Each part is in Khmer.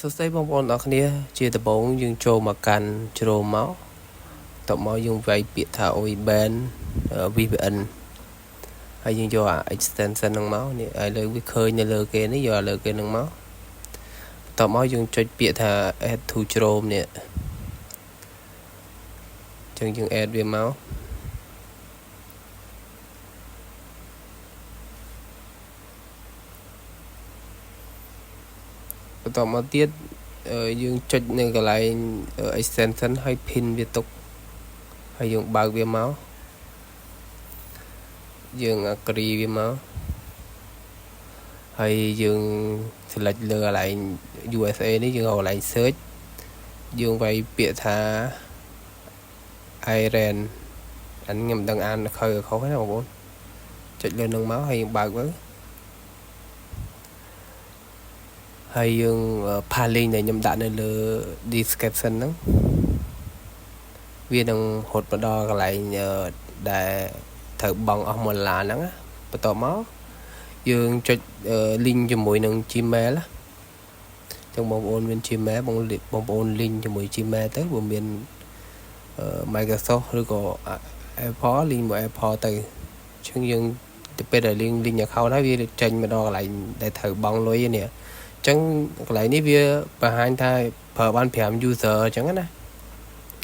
សួស្តីបងប្អូនអរគ្នាជាដំបូងយើងចូលមកកាន់ជ្រោមមកតបមកយើងវាយពាក្យថា OEBAN VPN ហើយយើងយកអា extension ហ្នឹងមកនេះឥឡូវវាឃើញនៅលើគេនេះយកលើគេហ្នឹងមកតបមកយើងចុចពាក្យថា add to Chrome នេះអញ្ចឹងយើង add វាមកបន្តមកទៀតយើងចុចនៅកន្លែង extension ហើយ pin វាទុកហើយយើងបើកវាមកយើង agree វាមកហើយយើង select លើកន្លែង USA នេះយើងកន្លែង search យើងវាយពាក្យថា Iran អានេះខ្ញុំមិនដឹងអានខុសទេណាបងប្អូនចុចលើនឹងមកហើយយើងបើកមើលហើយយើង path link ដែលខ្ញុំដាក់នៅលើ description ហ្នឹងវានឹងរត់មកដល់កន្លែងដែលត្រូវបង់អស់$1ហ្នឹងបន្ទាប់មកយើងចុច link ជាមួយនឹង Gmail ចឹងបងប្អូនមាន Gmail បងប្អូន link ជាមួយ Gmail ទៅបើមានMicrosoft ឬក៏ Apple link មក Apple ទៅចឹងយើងទៅពេលដែល link account ហើយវាចេញមកដល់កន្លែងដែលត្រូវបង់លុយនេះចឹងកន្លែងនេះវាបង្ហាញថាប្រើបាន5 user ចឹងណា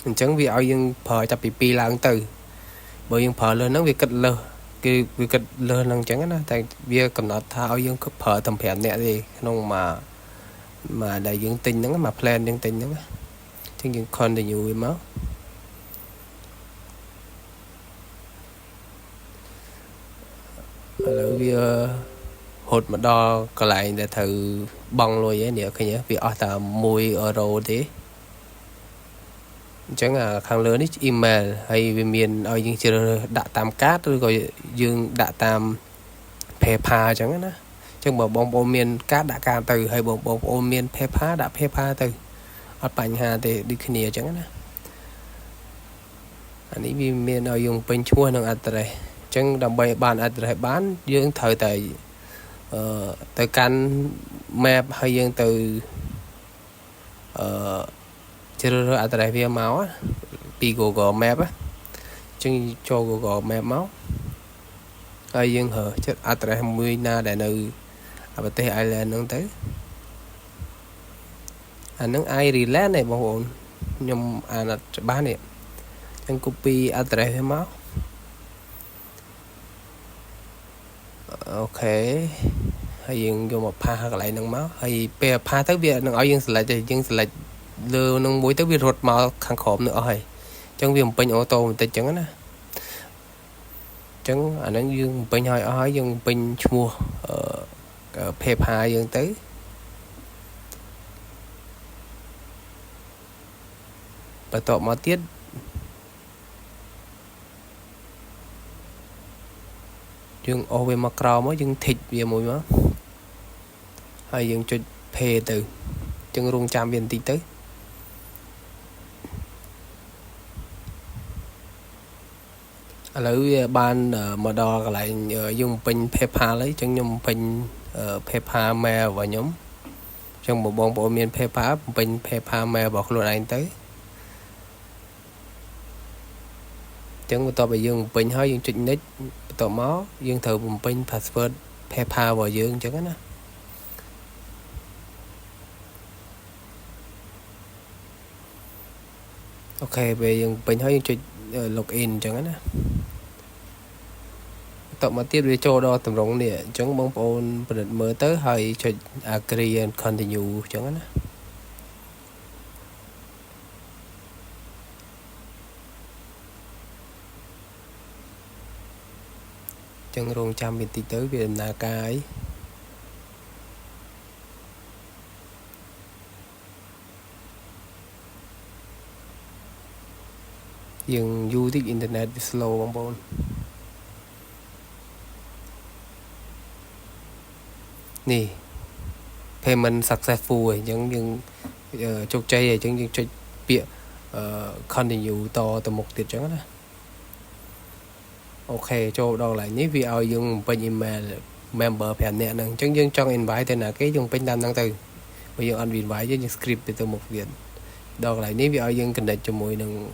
អញ្ចឹងវាឲ្យយើងប្រើចាប់ពី2ឡើងទៅបើយើងប្រើលើហ្នឹងវាគិតលើសគឺវាគិតលើសហ្នឹងអញ្ចឹងណាតែវាកំណត់ថាឲ្យយើងប្រើតែ5នាក់ទេក្នុងមួយដែលយើងទិញហ្នឹងមួយ plan យើងទិញហ្នឹងអញ្ចឹងយើង continue វាមកឥឡូវវាហត់មកដល់កន្លែងដែលត្រូវបង់លុយឯនេះឃើញវាអស់តែ€1ទេអញ្ចឹងខាងលើនេះ email ហើយវាមានឲ្យយើងជ្រើសរើសដាក់តាមកាតឬក៏យើងដាក់តាម PayPal អញ្ចឹងណាអញ្ចឹងបើបងប្អូនមានកាតដាក់កាតទៅហើយបងប្អូនមាន PayPal ដាក់ PayPal ទៅអត់បញ្ហាទេដូចគ្នាអញ្ចឹងណាអានេះវាមានឲ្យយើងពេញឈ្មោះនិង address អញ្ចឹងដើម្បីបាន address បានយើងត្រូវតែទៅកាន់ map ហើយយើងទៅជ្រើសរើស address វាមកពី Google Map អញ្ចឹងចូល Google Map មកហើយយើងរើសចិត្ត address មួយណាដែលនៅប្រទេស Ireland ហ្នឹងទៅអាហ្នឹង Ireland ឯងបងប្អូនខ្ញុំអានអត់ច្បាស់នេះអញ្ចឹង copy address វាមកអូខេហើយយើងយកមកផាសកន្លែងហ្នឹងមកហើយពេលផាសទៅវានឹងឲ្យយើង select ទេយើង select លើនឹងមួយទៅវារត់មកខាងក្រោមនោះអស់ហើយអញ្ចឹងវាបំពេញអូតូបន្តិចអញ្ចឹងណាអញ្ចឹងអាហ្នឹងយើងបំពេញឲ្យអស់ហើយយើងបំពេញឈ្មោះPayPal យើងទៅបន្ទាប់មកទៀតយើងអូសវាមកក្រោមមកយើងធីកវាមួយមកហើយយើងចុច pay ទៅអញ្ចឹងរងចាំវាបន្តិចទៅឥឡូវវាបានមកដល់កន្លែងយើងពេញ PayPal ហើយអញ្ចឹងខ្ញុំពេញ PayPal mail របស់ខ្ញុំអញ្ចឹងបងប្អូនមាន PayPal ពេញ PayPal mail របស់ខ្លួនឯងទៅអញ្ចឹងបន្ទាប់ពីយើងពេញហើយយើងចុច next បន្ទាប់មកយើងត្រូវបំពេញ password PayPal របស់យើងអញ្ចឹងណាអូខេពេលយើងពេញហើយយើងចុច login អញ្ចឹងណាតមកទៀតវាចូលដល់តម្រងនេះអញ្ចឹងបងប្អូនពិនិត្យមើលទៅហើយចុច agree and continue អញ្ចឹងណាអញ្ចឹងរងចាំបន្តិចទៅវាដំណើរការហើយយើងយូរតិចអ៊ីនធឺណិតវា slow បងប្អូននេះ payment successful អញ្ចឹងយើងជោគជ័យអញ្ចឹងយើងចុចពាក្យcontinue តទៅមុខទៀតអញ្ចឹងណាអូខេចូលដល់កន្លែងនេះវាឲ្យយើងបំពេញ email member 5នាក់ហ្នឹងអញ្ចឹងយើងចង់ invite ទៅណាគេយើងពេញតាមហ្នឹងទៅ bây giờ ăn viên vải với những script từ một viện đó lại nếu bây giờ cần cho mùi nâng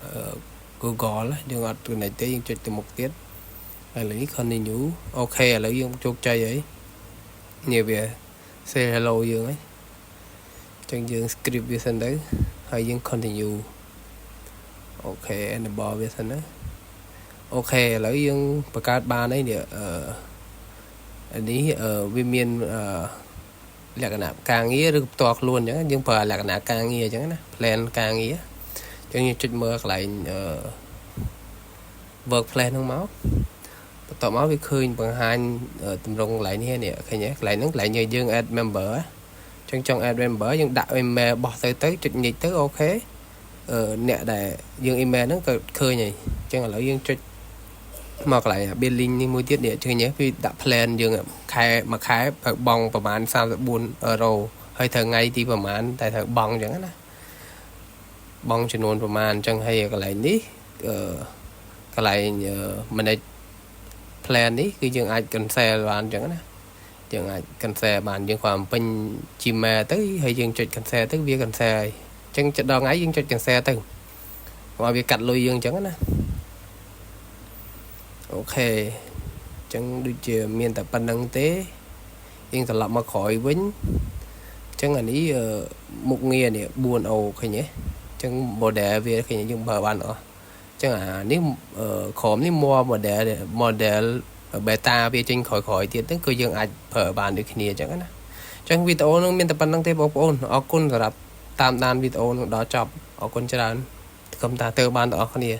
Google nhưng ở từ này tới cho từ một tiết hay lấy continue ok lấy dương chốt chơi ấy nhiều về say hello dương ấy chẳng dương script về sân đấy hay dương continue ok and bỏ về sân đấy ok lấy dươngประกาศ ban đấy nè อันนี้วิเมียนลักษณะการงี้หรือตัวล้วนอย่างยังเปิดลักษณะการงี้อย่างนั้นนะแพลนการงี้จังยังจุดเมื่อไหร่เวิร์กแพลนทั้งม้าต่อมาวิคืนบางฮันตำรงไหลนี่เนี่ยใครเนี่ยไหลนั้นไหลnhư dương add member trong trong add member dương đạo email bỏ tớiจุดnhị tới ok nè để dương email nó khơi nhỉ chẳng là dươngจุดមកlại bên link នេះមួយទៀតនេះឃើញទេវាដាក់ plan យើងខែមួយខែបង់ប្រហែល34អឺរ៉ូហើយត្រូវថ្ងៃទីប្រហែលតែត្រូវបង់អញ្ចឹងណាបង់ចំនួនប្រហែលអញ្ចឹងហើយកន្លែងនេះកន្លែង manage plan នេះគឺយើងអាច cancel បានអញ្ចឹងណាយើងអាច cancel បានយើងគ្រាន់ពេញ Gmail ទៅហើយយើងចុច cancel ទៅវា cancel ហើយអញ្ចឹងចិត្តដល់ថ្ងៃយើងចុច cancel ទៅមកវាកាត់លុយយើងអញ្ចឹងណាok chẳng được chưa miền tại pan năng tế nhưng thật lập mà khỏi vĩnh chẳng là ní một nghe này buồn ầu khi nhé chẳng bồ đề về khi nhé nhưng bờ bạn nữa chẳng là nếu khóm nếu mua model beta về trên khỏi tiền tức cơ dương ai bờ bạn được khi nhé chẳng á chẳng video nó miền tại pan năng tế bọc ôn ở con thật tam đàn video đó chọc ở con chơi đàn cầm ta tơ ban đó khi nhé